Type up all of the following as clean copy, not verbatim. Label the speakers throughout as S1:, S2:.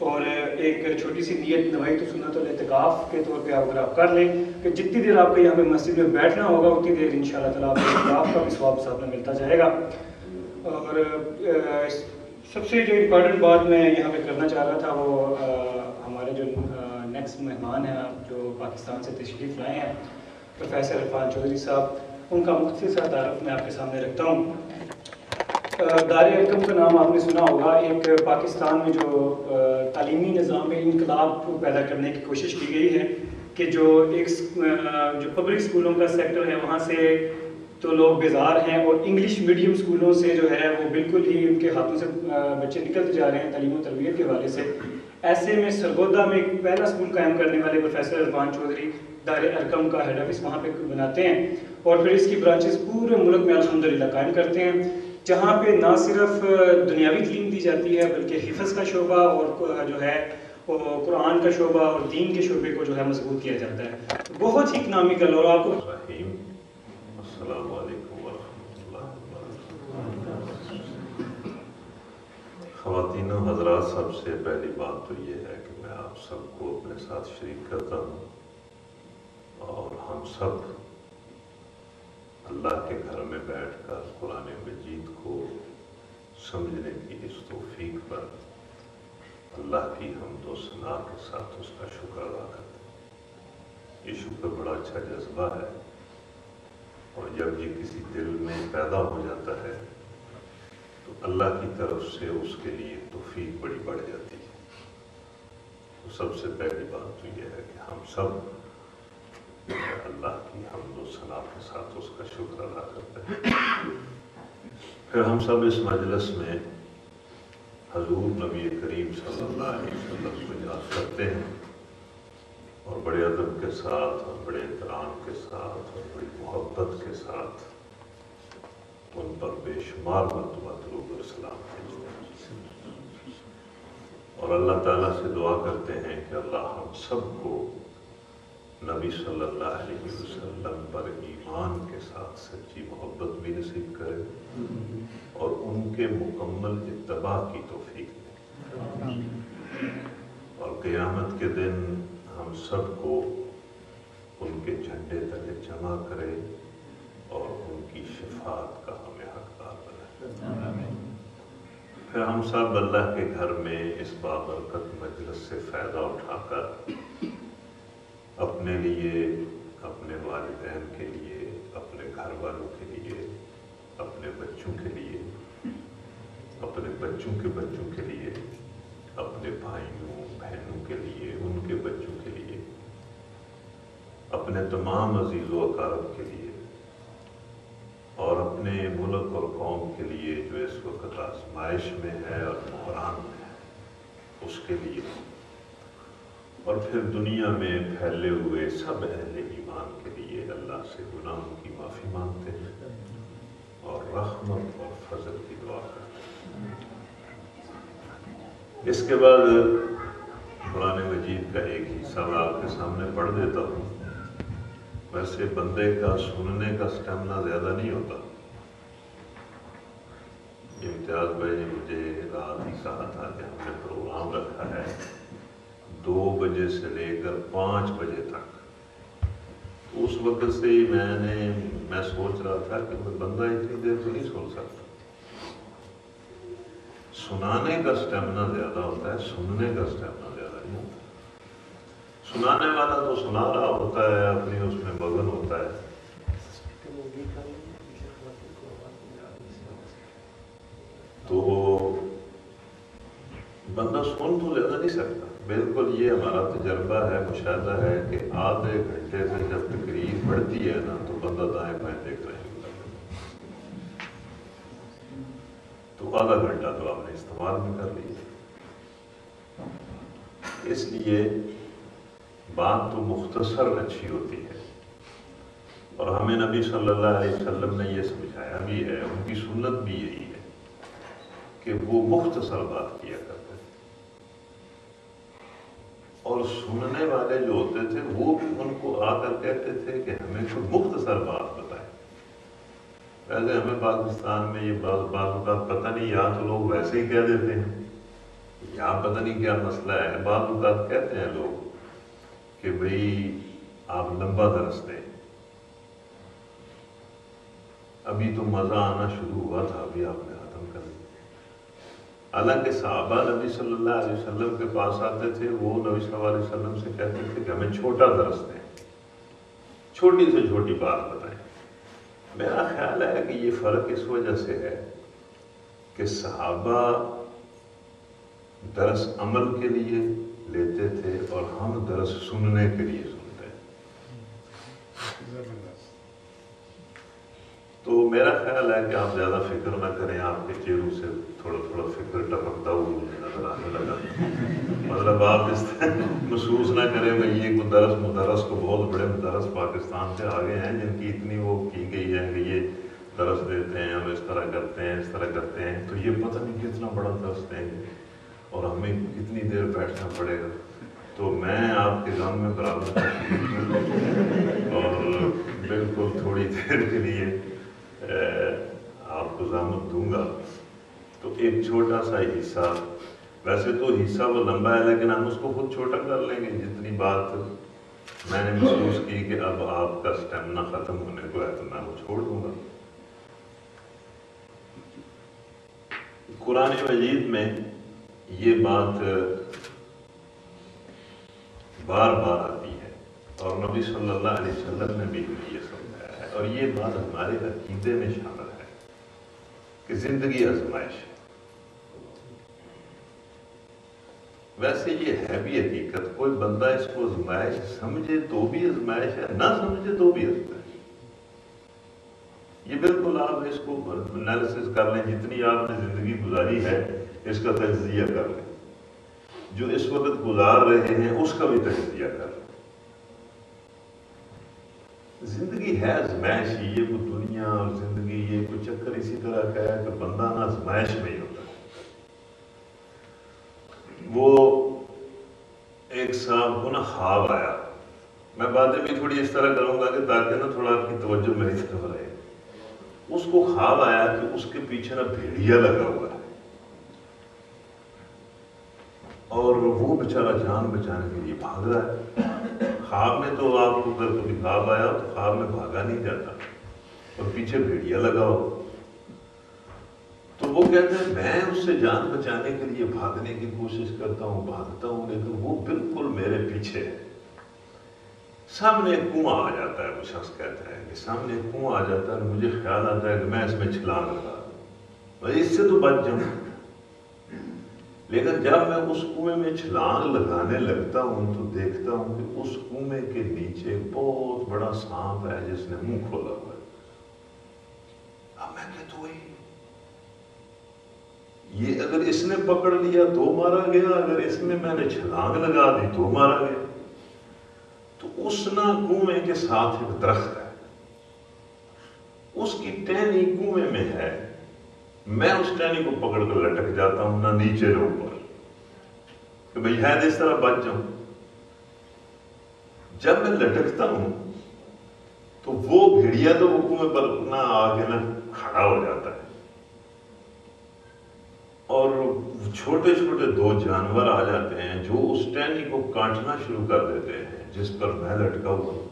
S1: اور ایک چھوٹی سی نیت نوائی تو سنت الاعتکاف کے طور پہ اگر آپ کر لیں کہ جتنی دیر آپ کو یہاں پہ مسجد میں بیٹھنا ہوگا اتنی دیر انشاءاللہ تعالیٰ آپ کو اعتکاف کا بھی ثواب ساتھ میں ملتا جائے گا۔ اور سب سے جو امپورٹنٹ بات میں یہاں پہ کرنا چاہ رہا تھا وہ ہمارے جو نیکسٹ مہمان ہیں جو پاکستان سے تشریف لائے ہیں پروفیسر عرفان چودھری صاحب، ان کا مختصر تعارف میں آپ کے سامنے رکھتا ہوں۔ دار ارقم کا نام آپ نے سنا ہوگا، ایک پاکستان میں جو تعلیمی نظام میں انقلاب پیدا کرنے کی کوشش کی گئی ہے کہ جو پبلک اسکولوں کا سیکٹر ہے وہاں سے تو لوگ بیزار ہیں، اور انگلش میڈیم اسکولوں سے جو ہے وہ بالکل ہی ان کے ہاتھوں سے بچے نکلتے جا رہے ہیں تعلیم و تربیت کے حوالے سے۔ ایسے میں سرگودا میں ایک پہلا اسکول قائم کرنے والے پروفیسر عرفان چودھری دار ارقم کا ہیڈ آفس وہاں پہ بناتے ہیں، اور پھر اس کی برانچز پورے ملک میں الحمدللہ قائم کرتے ہیں، جہاں پہ نہ صرف دنیاوی تعلیم دی جاتی ہے بلکہ حفظ کا شعبہ اور جو ہے قرآن کا شعبہ اور دین کے شعبے کو جو ہے مضبوط کیا جاتا ہے۔ بہت ہی اکنامیکل، اور آپ کو
S2: السلام علیکم ورحمۃ اللہ وبرکاتہ۔ خواتین و حضرات، سب سے پہلی بات تو یہ ہے کہ میں آپ سب کو اپنے ساتھ شریک کرتا ہوں، اور ہم سب اللہ کے گھر میں بیٹھ کر قرآن مجید کو سمجھنے کی اس توفیق پر اللہ کی حمد و ثنا کے ساتھ اس کا شکر ادا کرتے ہیں۔ یہ شکر بڑا اچھا جذبہ ہے، اور جب یہ کسی دل میں پیدا ہو جاتا ہے تو اللہ کی طرف سے اس کے لیے توفیق بڑی بڑھ جاتی ہے۔ تو سب سے پہلی بات تو یہ ہے کہ ہم سب اللہ کی حمد و ثنا کے ساتھ اس کا شکر ادا کرتے ہیں۔ پھر ہم سب اس مجلس میں حضور نبی کریم صلی اللہ علیہ وسلم کو یاد کرتے ہیں، اور بڑے ادب کے ساتھ اور بڑے احترام کے ساتھ اور بڑی محبت کے ساتھ ان پر بے شمار مرتبہ درود و سلام بھیجتے ہیں، اور اللہ تعالیٰ سے دعا کرتے ہیں کہ اللہ ہم سب کو نبی صلی اللہ علیہ وسلم پر ایمان کے ساتھ سچی محبت بھی نصیب کرے اور ان کے مکمل اتباع کی توفیق دے، اور قیامت کے دن ہم سب کو ان کے جھنڈے تلے جمع کرے اور ان کی شفاعت کا ہمیں حقدار بنائے۔ پھر ہم سب اللہ کے گھر میں اس بابرکت مجلس سے فائدہ اٹھا کر اپنے لیے، اپنے والدین کے لیے، اپنے گھر والوں کے لیے، اپنے بچوں کے لیے، اپنے بچوں کے بچوں کے لیے، اپنے بھائیوں بہنوں کے لیے، ان کے بچوں کے لیے، اپنے تمام عزیز و اقارب کے لیے، اور اپنے ملک اور قوم کے لیے جو اس وقت آزمائش میں ہے اور بحران میں ہے اس کے لیے، اور پھر دنیا میں پھیلے ہوئے سب اہل ایمان کے لیے اللہ سے گناہوں کی معافی مانگتے ہیں اور رحمت اور فضل کی دعا کرتے ہیں۔ اس کے بعد قرآن مجید کا ایک حصہ میں آپ کے سامنے پڑھ دیتا ہوں۔ ویسے بندے کا سننے کا سٹیمنا زیادہ نہیں ہوتا۔ امتیاز بھائی نے مجھے رات ہی کہا تھا کہ ہم نے پروگرام رکھا ہے 2 بجے سے لے کر 5 بجے تک، تو اس وقت سے ہی میں سوچ رہا تھا کہ کوئی بندہ اتنی دیر تو نہیں سن سکتا۔ سنانے کا سٹیمنا زیادہ ہوتا ہے، سننے کا سٹیمنا زیادہ نہیں ہوتا۔ سنانے والا تو سنا رہا ہوتا ہے، اپنی اس میں مگن ہوتا ہے، تو بندہ سن تو زیادہ نہیں سکتا۔ بالکل یہ ہمارا تجربہ ہے، مشاہدہ ہے کہ آدھے گھنٹے سے جب تقریر بڑھتی ہے نا تو بندہ دائیں بائیں دیکھ رہے ہوتا ہے، تو آدھا گھنٹہ تو آپ نے استعمال بھی کر لیا۔ اس لیے بات تو مختصر اچھی ہوتی ہے، اور ہمیں نبی صلی اللہ علیہ وسلم نے یہ سمجھایا بھی ہے، ان کی سنت بھی یہی ہے کہ وہ مختصر بات کیا کرتے تھے، اور سننے والے جو ہوتے تھے وہ بھی ان کو آ کر کہتے تھے کہ ہمیں کوئی مختصر بات بتائیں۔ ویسے ہمیں پاکستان میں یہ بعض اوقات پتہ نہیں، یا تو لوگ ویسے ہی کہہ دیتے ہیں، یہاں پتہ نہیں کیا مسئلہ ہے، بعض اوقات کہتے ہیں لوگ کہ بھئی آپ لمبا درس دیں، ابھی تو مزہ آنا شروع ہوا تھا، ابھی آپ نے ختم کر دیا۔ حالانکہ صحابہ نبی صلی اللہ علیہ وسلم کے پاس آتے تھے، وہ نبی صلی اللہ علیہ وسلم سے کہتے تھے کہ ہمیں چھوٹا درس دیں، چھوٹی سے چھوٹی بات بتائیں۔ میرا خیال ہے کہ یہ فرق اس وجہ سے ہے کہ صحابہ درس عمل کے لیے لیتے تھے اور ہم درس سننے کے لیے سنتے ہیں۔ تو میرا خیال ہے کہ آپ زیادہ فکر نہ کریں، آپ کے چہروں سے تھوڑا تھوڑا فکر ٹپکتا ہوا مجھے نظر آنے لگا۔ مطلب آپ اس طرح محسوس نہ کریں کہ یہ مدرس کو بہت بڑے مدرس پاکستان سے آگے ہیں جن کی اتنی وہ کی گئی ہے کہ یہ درس دیتے ہیں اور اس طرح کرتے ہیں، اس طرح کرتے ہیں، تو یہ پتہ نہیں کتنا بڑا درس دیں گے اور ہمیں کتنی دیر بیٹھنا پڑے گا۔ تو میں آپ کے غم میں برابر اور بالکل تھوڑی دیر کے لیے آپ کو ضامن دوں گا۔ تو ایک چھوٹا سا حصہ، ویسے تو حصہ وہ لمبا ہے لیکن ہم اس کو خود چھوٹا کر لیں گے، جتنی بات میں نے محسوس کی کہ اب آپ کا اسٹیمنا ختم ہونے کو ہے تو میں وہ چھوڑ دوں گا۔ قرآن مجید میں یہ بات بار بار آتی ہے اور نبی صلی اللہ علیہ وسلم نے بھی یہ سمجھایا ہے، اور یہ بات ہمارے عقیدے میں شامل ہے کہ زندگی آزمائش ہے۔ ویسے یہ ہے بھی حقیقت، کوئی بندہ اس کو آزمائش سمجھے تو بھی آزمائش ہے، نہ سمجھے تو بھی آزمائش ہے۔ یہ بالکل آپ اس کو انالیسس کر لیں، جتنی آپ نے زندگی گزاری ہے اس کا تجزیہ کر لیں، جو اس وقت گزار رہے ہیں اس کا بھی تجزیہ کر لیں۔ زندگی ہے آزمائش ہی، یہ کوئی دنیا اور زندگی یہ کوئی چکر اسی طرح کا ہے کہ بندہ نہ آزمائش میں ہی ہوتا ہے۔ وہ ایک صاحب کو نا خواب آیا، میں باتیں بھی تھوڑی اس طرح کروں گا کہ تاکہ نا تھوڑا آپ کی توجہ میری طرف رہے۔ اس کو خواب آیا کہ اس کے پیچھے نا بھیڑیا لگا ہوا ہے اور وہ بیچارہ جان بچانے کے لیے بھاگ رہا ہے۔ خواب میں تو آپ کو اگر کبھی خواب آیا تو خواب میں بھاگا نہیں جاتا اور پیچھے بھیڑیا لگا ہو، تو وہ کہتے ہیں میں اس سے جان بچانے کے لیے بھاگنے کی کوشش کرتا ہوں، بھاگتا ہوں، لیکن وہ بالکل میرے پیچھے ہے۔ سامنے ایک کنواں آ جاتا ہے، وہ شخص کہتا ہے کہ سامنے ایک کنواں آ جاتا ہے، مجھے خیال آتا ہے کہ میں اس میں چھلانگ لگا دوں، میں اس سے تو بچ جاؤں، لیکن جب میں اس کنویں میں چھلانگ لگانے لگتا ہوں تو دیکھتا ہوں کہ اس کنویں کے نیچے ایک بہت بڑا سانپ ہے جس نے منہ کھولا ہوا ہے۔ اب میں کہتا ہوں یہ اگر اس نے پکڑ لیا تو مارا گیا، اگر اس میں نے چھلانگ لگا دی تو مارا گیا۔ تو اس نا کنویں کے ساتھ ایک درخت ہے، اس کی ٹہنی کنویں میں ہے، میں اس ٹہنی کو پکڑ کر لٹک جاتا ہوں، نہ نیچے نہ اوپر، کہ بھئی ہے اس طرح بچ جاؤں۔ جب میں لٹکتا ہوں تو وہ بھیڑیا تو وہ کنویں پر نہ آگے نہ کھڑا ہو جاتا ہے، اور چھوٹے چھوٹے دو جانور آ جاتے ہیں جو اس ٹہنی کو کاٹنا شروع کر دیتے ہیں جس پر میں لٹکا ہوا ہوں۔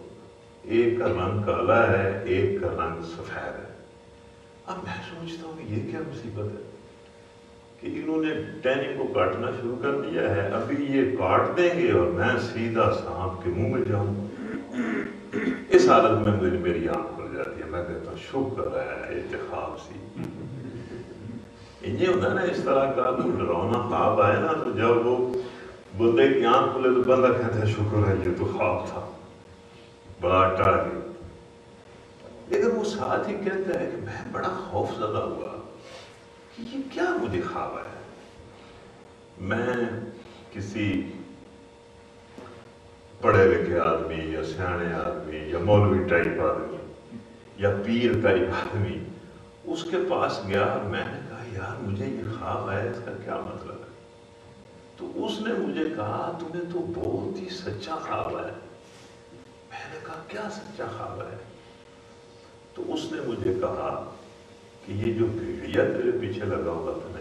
S2: ایک کا رنگ کالا ہے، ایک کا رنگ سفید ہے۔ اب میں سوچتا ہوں کہ یہ کیا مصیبت ہے کہ انہوں نے ٹہنی کو کاٹنا شروع کر دیا ہے، ابھی یہ کاٹ دیں گے اور میں سیدھا سانپ کے منہ میں جاؤں۔ اس حالت میں میری آنکھ کھل جاتی ہے، میں کہتا ہوں شکر ہے انتخاب سی۔ یہ ہوتا ہے نا اس طرح کا کوئی ڈراؤنا خواب آئے نا، تو جب وہ بندے کی آنکھ کھلے تو بندہ کہتا ہے شکر ہے یہ تو خواب تھا، بڑا ٹر گیا۔ لیکن وہ ساتھ ہی کہتا ہے کہ میں بڑا خوف زدہ ہوا کہ یہ کیا مجھے خواب آیا۔ میں کسی پڑھے لکھے آدمی یا سیانے آدمی یا مولوی ٹائپ آدمی یا پیر ٹائپ آدمی اس کے پاس گیا، میں نے کہا یار مجھے یہ خواب آیا، اس کا کیا مطلب ہے؟ تو اس نے مجھے کہا تمہیں تو بہت ہی سچا خواب آیا۔ میں نے کہا کیا سچا خواب ہے؟ تو اس نے مجھے کہا کہ یہ جو بھیڑیا تیرے پیچھے لگا ہوا تھا نا،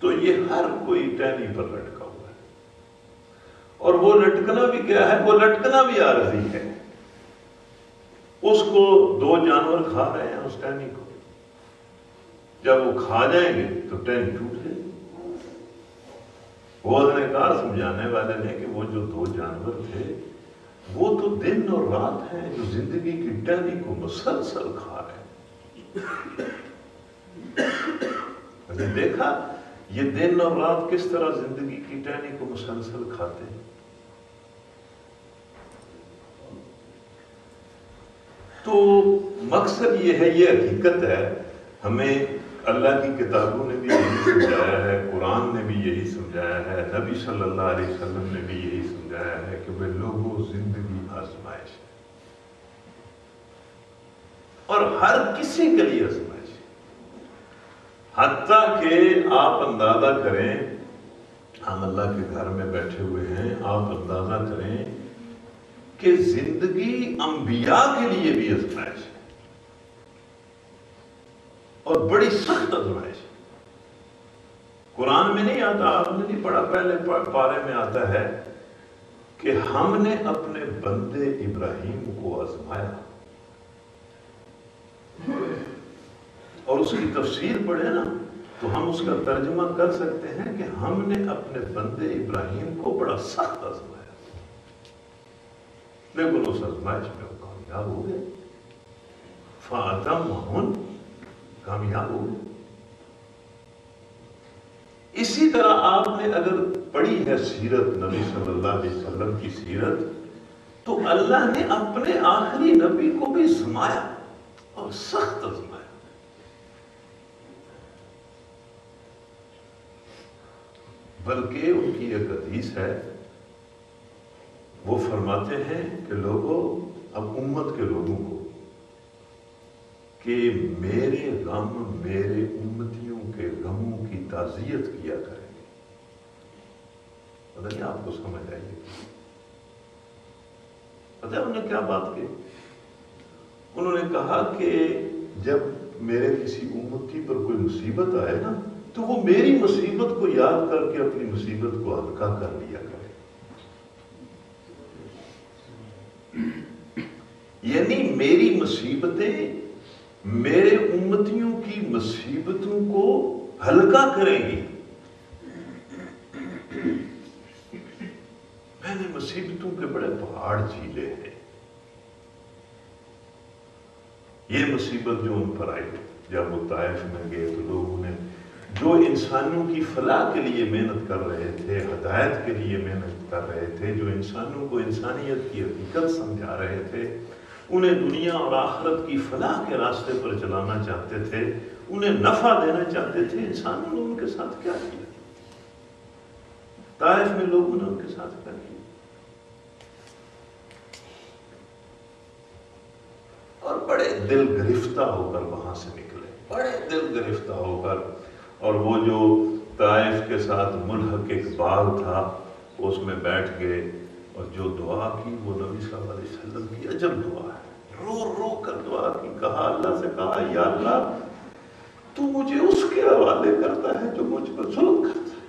S2: تو یہ ہر کوئی ٹہنی پر لٹکا ہوا ہے، اور وہ لٹکنا بھی کیا ہے؟ وہ لٹکنا بھی عارضی ہے۔ اس کو دو جانور کھا رہے ہیں اس ٹہنی کو، جب وہ کھا جائیں گے تو ٹہنی ٹوٹ جائے گی۔ وہ ادنکار سمجھانے والے نے کہ وہ جو دو جانور تھے وہ تو دن اور رات ہیں جو زندگی کی ٹہنی کو مسلسل کھا رہے ہیں۔ میں نے دیکھا یہ دن اور رات کس طرح زندگی کی ٹہنی کو مسلسل کھاتے ہیں۔ تو مقصد یہ ہے، یہ حقیقت ہے، ہمیں اللہ کی کتابوں نے بھی یہی سمجھایا ہے، قرآن نے بھی یہی سمجھایا ہے، نبی صلی اللہ علیہ وسلم نے بھی یہی سمجھایا ہے کہ وہ لوگوں زندگی آزمائش ہے، اور ہر کسی کے لیے آزمائش ہے۔ حتیٰ کہ آپ اندازہ کریں، ہم اللہ کے گھر میں بیٹھے ہوئے ہیں، آپ اندازہ کریں کہ زندگی انبیاء کے لیے بھی آزمائش ہے، اور بڑی سخت آزمائش ہے۔ قرآن میں نہیں آتا، آپ نے نہیں پڑھا، پہلے پارے میں آتا ہے کہ ہم نے اپنے بندے ابراہیم کو آزمایا، اور اس کی تفسیر پڑھے نا تو ہم اس کا ترجمہ کر سکتے ہیں کہ ہم نے اپنے بندے ابراہیم کو بڑا سخت آزمایا، لیکن اس آزمائش میں وہ کامیاب ہو گئے، فَأَتَمَّهُنَّ، کامیاب ہو گئے۔ اسی طرح آپ نے اگر پڑھی ہے سیرت نبی صلی اللہ علیہ وسلم کی سیرت، تو اللہ نے اپنے آخری نبی کو بھی آزمایا، اور سخت آزمایا۔ بلکہ ان کی ایک حدیث ہے، وہ فرماتے ہیں کہ لوگوں، اب امت کے لوگوں کو، کہ میرے غم میرے امتیوں کے غموں کی تعزیت کیا کریں گے۔ پتہ نہیں آپ کو سمجھ آئیے، پتہ ہے انہوں نے کیا بات کی؟ انہوں نے کہا کہ جب میرے کسی امتی پر کوئی مصیبت آئے نا تو وہ میری مصیبت کو یاد کر کے اپنی مصیبت کو ہلکا کر لیا کرے، یعنی میری مصیبتیں میرے امتیوں کی مصیبتوں کو ہلکا کریں گی۔ میں نے مصیبتوں کے بڑے پہاڑ جھیلے ہیں، یہ مصیبت جو ان پر آئی جب وہ طائف میں گئے تو لوگوں نے جو انسانوں کی فلاح کے لیے محنت کر رہے تھے، ہدایت کے لیے محنت کر رہے تھے، جو انسانوں کو انسانیت کی حقیقت سمجھا رہے تھے، انہیں دنیا اور آخرت کی فلاح کے راستے پر چلانا چاہتے تھے، انہیں نفع دینا چاہتے تھے، انسانوں نے ان کے ساتھ کیا کیا؟ طائف میں لوگوں نے ان کے ساتھ کیا کیا؟ اور بڑے دل گرفتہ ہو کر وہاں سے نکلے، بڑے دل گرفتہ ہو کر، اور وہ جو طائف کے ساتھ ملحق ایک باغ تھا اس میں بیٹھ گئے، اور جو دعا کی وہ نبی صلی اللہ علیہ وسلم کی عجب دعا ہے، رو رو کر دعا کی، کہا اللہ سے کہا یا اللہ تو مجھے اس کے حوالے کرتا ہے جو مجھ پر ظلم کرتا ہے،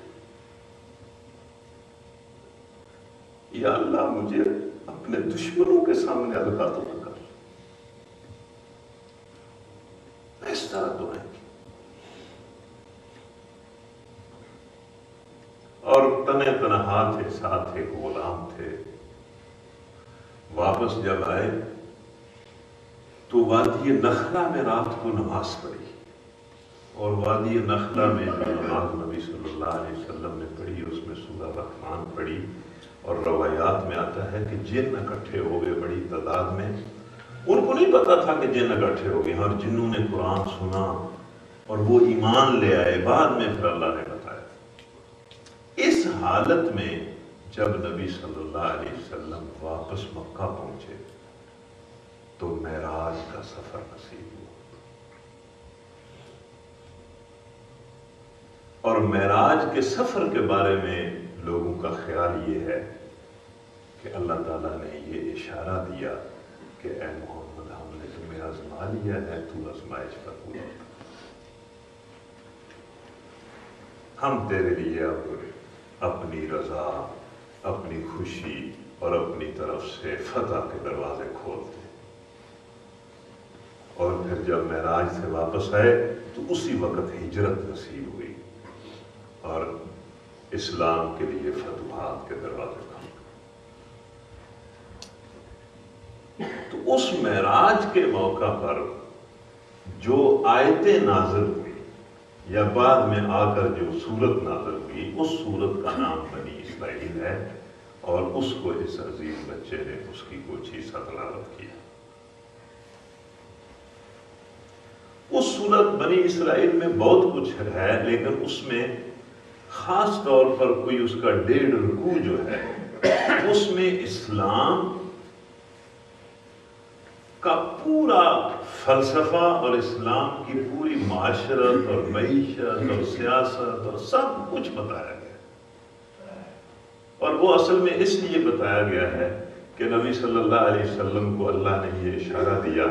S2: یا اللہ مجھے اپنے دشمنوں کے سامنے الگا تو نہ کر۔ اس طرح دعائیں کی، اور تنہ تنہا تھے، ساتھ ایک غلام تھے۔ واپس جب آئے تو وادی نخلہ میں رات کو نماز پڑھی، اور وادی نخلہ میں جو نماز نبی صلی اللہ علیہ وسلم نے پڑھی اس میں سورہ رحمان پڑھی، اور روایات میں آتا ہے کہ جن اکٹھے ہو گئے بڑی تعداد میں، ان کو نہیں پتا تھا کہ جن اکٹھے ہو گئے، اور جنوں نے قرآن سنا اور وہ ایمان لے آئے، بعد میں پھر اللہ نے بتایا۔ اس حالت میں جب نبی صلی اللہ علیہ وسلم واپس مکہ پہنچے تو معراج کا سفر نصیب ہوا، اور معراج کے سفر کے بارے میں لوگوں کا خیال یہ ہے کہ اللہ تعالیٰ نے یہ اشارہ دیا کہ اے محمد ہم نے تمہیں آزما لیا ہے، تو آزمائش پر پورا۔ ہم تیرے لیے اب اپنی رضا، اپنی خوشی اور اپنی طرف سے فتح کے دروازے کھولتے ہیں۔ اور پھر جب معراج سے واپس آئے تو اسی وقت ہجرت نصیب ہوئی اور اسلام کے لیے فتوحات کے دروازے کھولے۔ تو اس معراج کے موقع پر جو آیتیں نازل ہوئی یا بعد میں آ کر جو سورت نازل ہوئی، اس سورت کا نام بنی اسرائیل ہے، اور اس کو اس عزیز بچے نے اس کی کچھ حصہ تلاوت کیا۔ اس سورت بنی اسرائیل میں بہت کچھ ہے، لیکن اس میں خاص طور پر کوئی اس کا 1.5 رکوع جو ہے، اس میں اسلام کا پورا فلسفہ اور اسلام کی پوری معاشرت اور معیشت اور سیاست اور سب کچھ بتایا گیا، اور وہ اصل میں اس لیے بتایا گیا ہے کہ نبی صلی اللہ علیہ وسلم کو اللہ نے یہ اشارہ دیا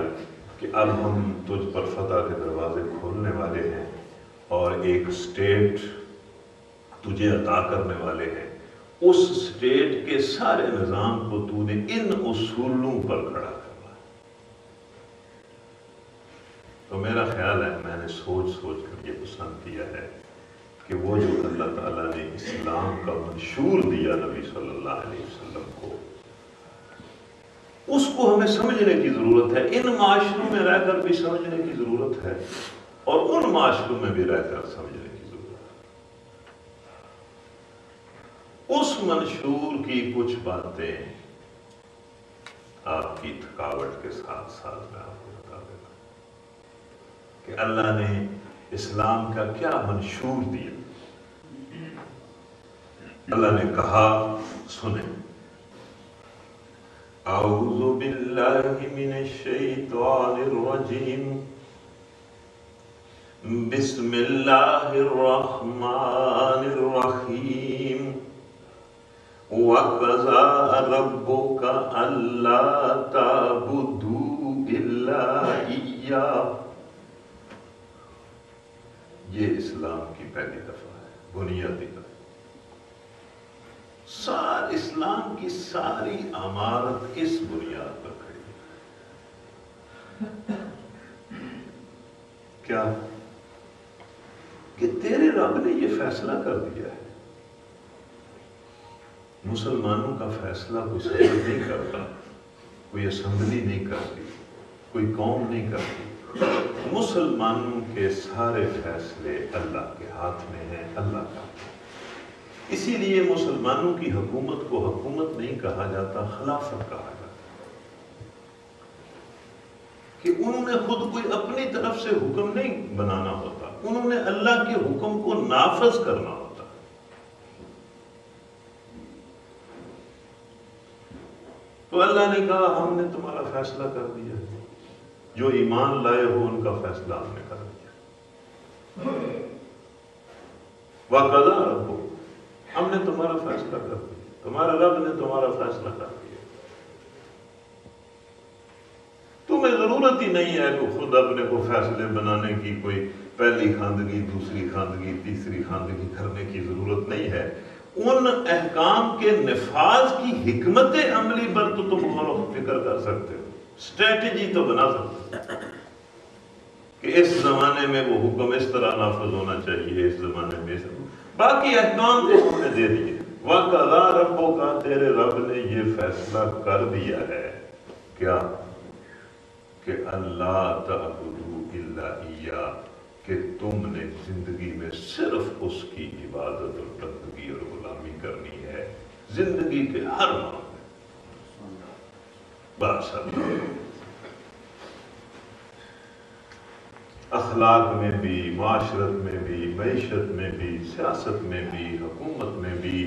S2: کہ اب ہم تجھ پر فتح کے دروازے کھولنے والے ہیں اور ایک اسٹیٹ تجھے عطا کرنے والے ہیں، اس اسٹیٹ کے سارے نظام کو تو نے ان اصولوں پر کھڑا کرنا۔ تو میرا خیال ہے، میں نے سوچ کر یہ پسند کیا ہے کہ وہ جو اللہ تعالیٰ نے اسلام کا منشور دیا نبی صلی اللہ علیہ وسلم کو، اس کو ہمیں سمجھنے کی ضرورت ہے، ان معاشروں میں رہ کر بھی سمجھنے کی ضرورت ہے اور ان معاشروں میں بھی رہ کر سمجھنے کی ضرورت ہے۔ اس منشور کی کچھ باتیں آپ کی تھکاوٹ کے ساتھ ساتھ میں آپ کو بتا دیتا ہوں کہ اللہ نے اسلام کا کیا منشور دیا۔ اللہ نے کہا، سنیں، اعوذ باللہ من الشیطان الرجیم، بسم اللہ الرحمن الرحیم، وَقَضَىٰ رَبُّكَ أَلَّا تَعْبُدُوا إِلَّا إِيَّاهُ۔ یہ اسلام کی پہلی دفعہ ہے، بنیادی دفعہ۔ اسلام کی ساری عمارت اس بنیاد پر کھڑی ہے۔ کیا کہ تیرے رب نے یہ فیصلہ کر دیا ہے۔ مسلمانوں کا فیصلہ کوئی سیاست نہیں کرتا، کوئی اسمبلی نہیں کرتی، کوئی قوم نہیں کرتی۔ مسلمانوں کے سارے فیصلے اللہ کے ہاتھ میں ہیں، اللہ کا۔ اسی لیے مسلمانوں کی حکومت کو حکومت نہیں کہا جاتا، خلافت کہا جاتا، کہ انہوں نے خود کوئی اپنی طرف سے حکم نہیں بنانا ہوتا، انہوں نے اللہ کے حکم کو نافذ کرنا ہوتا۔ تو اللہ نے کہا، ہم نے تمہارا فیصلہ کر دیا، جو ایمان لائے ہو ان کا فیصلہ ہم نے کر دیا۔ وَقَضَىٰ رَبُّكَ، ہم نے تمہارا فیصلہ کر دیا، تمہارا رب نے تمہارا فیصلہ کر دیا۔ تمہیں ضرورت ہی نہیں ہے کہ خود اپنے کو فیصلے بنانے کی، کوئی پہلی خواندگی، دوسری خواندگی، تیسری خواندگی کرنے کی ضرورت نہیں ہے۔ ان احکام کے نفاذ کی حکمت عملی پر تو تم غور و فکر کر سکتے ہو، اسٹریٹجی تو بنا سکتے ہو کہ اس زمانے میں وہ حکم اس طرح نافذ ہونا چاہیے، اس زمانے میں باقی احکام کو ہم نے دے دیے۔ وَقَضَىٰ رَبُّكَ، تیرے رب نے یہ فیصلہ کر دیا ہے، کیا کہ اللہ تعبدوا الا ایہ، کہ تم نے زندگی میں صرف اس کی عبادت اور بندگی اور غلامی کرنی ہے، زندگی کے ہر معاملے بس اللہ۔ اخلاق میں بھی، معاشرت میں بھی، معیشت میں بھی، سیاست میں بھی، حکومت میں بھی،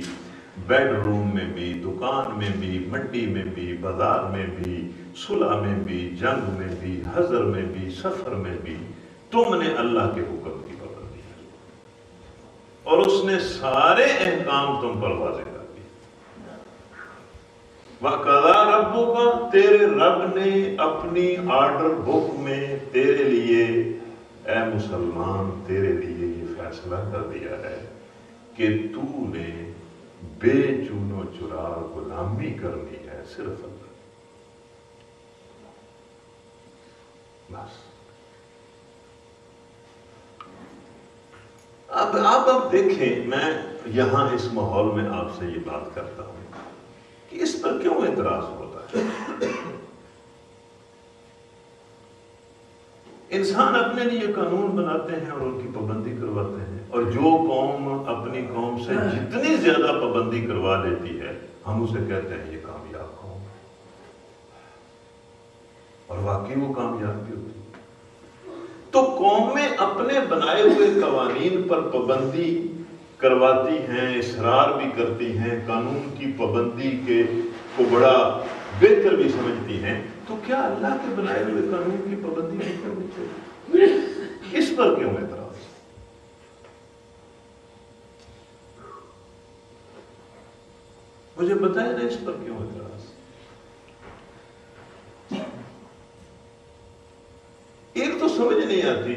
S2: بیڈ روم میں بھی، دکان میں بھی، منڈی میں بھی، بازار میں بھی، صلح میں بھی، جنگ میں بھی، حضر میں بھی، سفر میں بھی تم نے اللہ کے حکم کی پابندی کی اور اس نے سارے احکام تم پر واضح کر دیے۔ وَقَضَىٰ رَبُّكَ، تیرے رب نے اپنی آرڈر بک میں تیرے لیے، اے مسلمان، تیرے لیے یہ فیصلہ کر دیا ہے کہ تو نے بے چون و چرا غلامی کرنی ہے صرف اللہ، بس۔ اب آپ دیکھیں، میں یہاں اس ماحول میں آپ سے یہ بات کرتا ہوں کہ اس پر کیوں اعتراض ہوتا ہے؟ انسان اپنے لیے قانون بناتے ہیں اور ان کی پابندی کرواتے ہیں، اور جو قوم اپنی قوم سے جتنی زیادہ پابندی کروا لیتی ہے ہم اسے کہتے ہیں یہ کامیاب قوم ہے، اور واقعی وہ کامیاب بھی ہوتی ہے۔ تو قومیں اپنے بنائے ہوئے قوانین پر پابندی کرواتی ہیں، اصرار بھی کرتی ہیں، قانون کی پابندی کو بڑا بہتر بھی سمجھتی ہیں، تو کیا اللہ کے بنائے ہوئے قانون کی پابندی نہیں کرنی چاہیے؟ اس پر کیوں اعتراض؟ مجھے بتائیں نا، اس پر کیوں اعتراض؟ ایک تو سمجھ نہیں آتی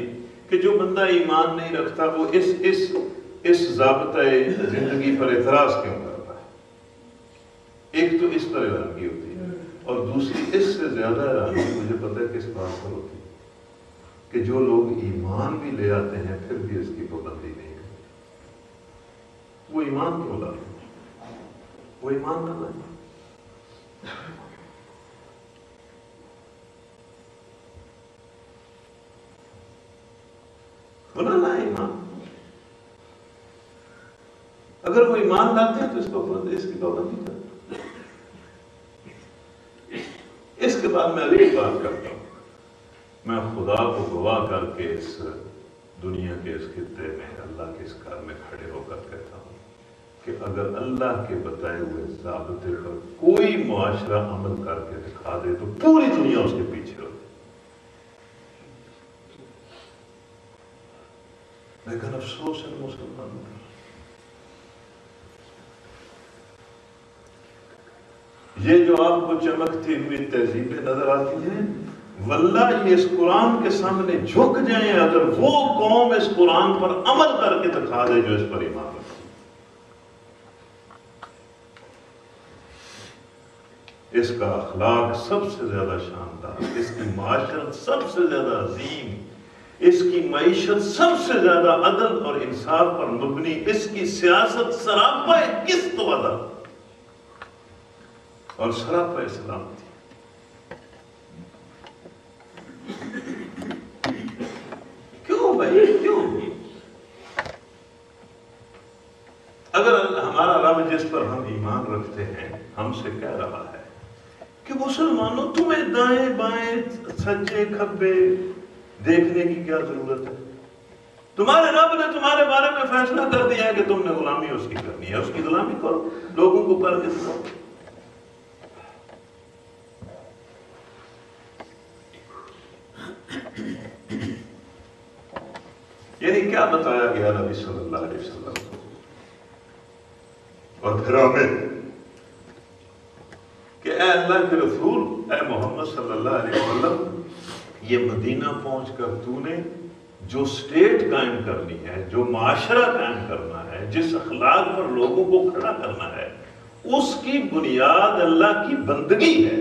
S2: کہ جو بندہ ایمان نہیں رکھتا وہ اس ضابطۂ زندگی پر اعتراض کیوں کرتا ہے۔ ایک تو اس پر حیرانگی ہوتی ہے، اور دوسری اس سے زیادہ حیرانگی مجھے پتہ ہے کس بات پر ہوتی ہے کہ جو لوگ ایمان بھی لے آتے ہیں پھر بھی اس کی پابندی نہیں کرتے۔ وہ ایمان کیوں لاتے ہیں؟ وہ ایمان نہ لائیں۔ وہ نہ لائیں ایمان۔ اگر وہ ایمان لاتے ہیں تو اس کی پابندی کرتے۔ اس کے بعد میں ابھی بات کرتا ہوں، میں خدا کو گواہ کر کے اس دنیا کے اس خطے میں اللہ کے اس کار میں کھڑے ہو کر کہتا ہوں کہ اگر اللہ کے بتائے ہوئے ضابطے پر کوئی معاشرہ عمل کر کے دکھا دے تو پوری دنیا اس کے پیچھے ہوتی، لیکن افسوس ہے مسلمانوں کا۔ یہ جو آپ کو چمکتی ہوئی تہذیبیں نظر آتی ہیں، واللہ یہ اس قرآن کے سامنے جھک جائیں اگر وہ قوم اس قرآن پر عمل کر کے دکھا دے جو اس پر ایمان رکھتی۔ اس کا اخلاق سب سے زیادہ شاندار، اس کی معاشرت سب سے زیادہ عظیم، اس کی معیشت سب سے زیادہ عدل اور انصاف پر مبنی، اس کی سیاست سراپا قسط و عدل اور سراپا سلامتی۔ کیوں بھائی کیوں؟ اگر ہمارا رب جس پر ہم ایمان رکھتے ہیں ہم سے کہہ رہا ہے کہ مسلمانوں تمہیں دائیں بائیں سجے کھبے دیکھنے کی کیا ضرورت ہے؟ تمہارے رب نے تمہارے بارے میں فیصلہ کر دیا ہے کہ تم نے غلامی اس کی کرنی ہے، اس کی غلامی کرو، لوگوں کو کر کے دکھاؤ۔ یعنی کیا بتایا گیا نبی صلی اللہ علیہ وسلم کو اور پھر ہمیں کہ اے اللہ کے رسول، اے محمد صلی اللہ علیہ وسلم، یہ مدینہ پہنچ کر تو نے جو سٹیٹ قائم کرنی ہے، جو معاشرہ قائم کرنا ہے، جس اخلاق پر لوگوں کو کھڑا کرنا ہے، اس کی بنیاد اللہ کی بندگی ہے۔